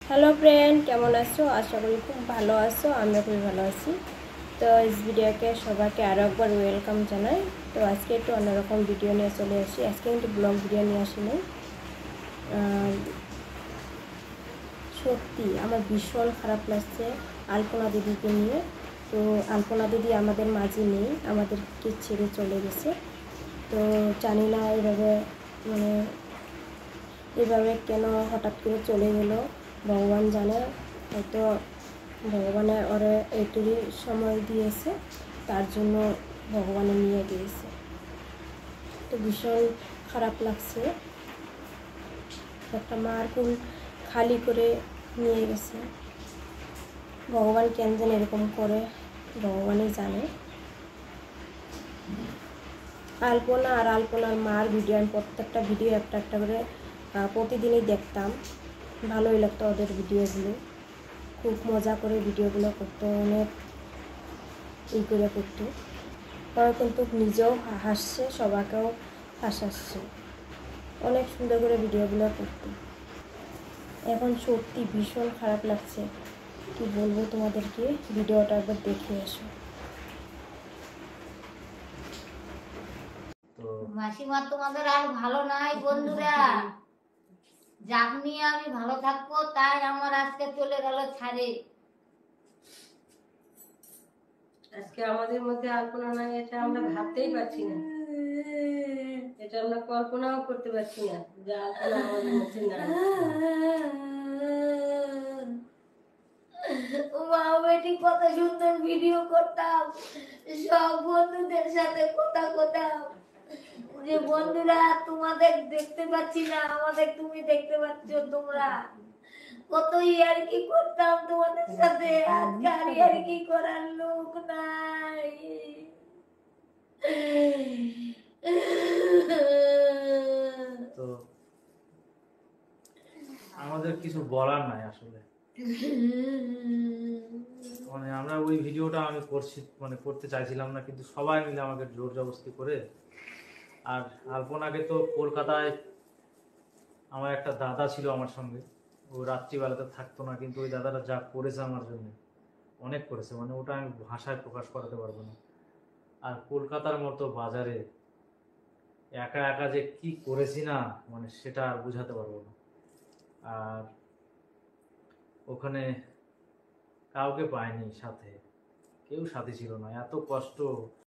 Hello friend, কেমন আছো? আশা করি খুব ভালো আছো। আমরা খুবই ভালো আছি। তো এই ভিডিওকে সবাইকে আরও একবার ওয়েলকাম জানাই। তো আজকে একটু অন্যরকম ভিডিও নিয়ে চলে আসি। আজকে কিন্তু ব্লগ ভিডিও নিয়ে আসি নাই। সত্যি আমার ভীষণ খারাপ লাগছে আলপনা দিদিকে নিয়ে। তো আলপনা দিদি আমাদের মাঝে নেই, আমাদেরকে ছেড়ে চলে গেছে। তো জানি না এভাবে কেন হঠাৎ করে চলে গেল, ভগবান জানে। হয়তো ভগবানের ওরে এইটুকুই সময় দিয়েছে, তার জন্য ভগবানে নিয়ে গিয়েছে। তো ভীষণ খারাপ লাগছে, একটা মার কোল খালি করে নিয়ে গেছে। ভগবান কেন যেন এরকম করে, ভগবানই জানে। আলপনা আর আলপনার মার ভিডিও আমি প্রত্যেকটা ভিডিও একটা একটা করে প্রতিদিনই দেখতাম। ভালোই লাগতো ওদের ভিডিওগুলো, খুব মজা করে ভিডিওগুলো করতো, অনেক করে করতো। ওরা কিন্তু নিজেও হাসছে, সবাইকেও হাসাচ্ছে, অনেক সুন্দর করে ভিডিওগুলো করতো। এখন সত্যি ভীষণ খারাপ লাগছে, কি বলবো তোমাদেরকে। ভিডিওটা একবার দেখে এসো। তো মাসিমা তোমাদের আর ভালো নাই বন্ধুরা, যাক নিয়ে আমি ভালো থাকবো তাই আমার আজকে চলে গেল ছাড়ে। আজকে আমাদের মধ্যে আলপনা নাই, এটা আমরা ভাবতেই পারছি না, এটা আমরা কল্পনাও করতে পারছি না যে আলপনা আমাদের মধ্যে নাই। মা বেটি কত সুন্দর ভিডিও করতাম, সব বন্ধুদের সাথে কথা করতাম, যে বন্ধুরা তোমাদের দেখতে পাচ্ছি না, আমাদের তুমি দেখতে পাচ্ছ। তোমরা কত ইয়ার্কি করতাম তোমাদের সাথে, আজকে আর ইয়ার্কি করার লোক নাই। তো আমাদের কিছু বলার নাই আসলে। আমরা ওই ভিডিওটা আমি করতে চাইছিলাম না, কিন্তু সবাই মিলে আমাকে জোর জবরদস্তি করে। আর আলপনাকে তো কলকাতায় আমার একটা দাদা ছিল আমার সঙ্গে, ও রাত্রিবেলাতে থাকতো না, কিন্তু ওই দাদাটা যা করেছে আমার জন্য, অনেক করেছে, ওটা আমি ভাষায় প্রকাশ করাতে পারবো না। আর কলকাতার মতো বাজারে একা একা যে কি করেছি না, সেটা আর বুঝাতে পারবো না। আর ওখানে কাউকে পাইনি সাথে, কেউ সাথে ছিল না। এত কষ্ট,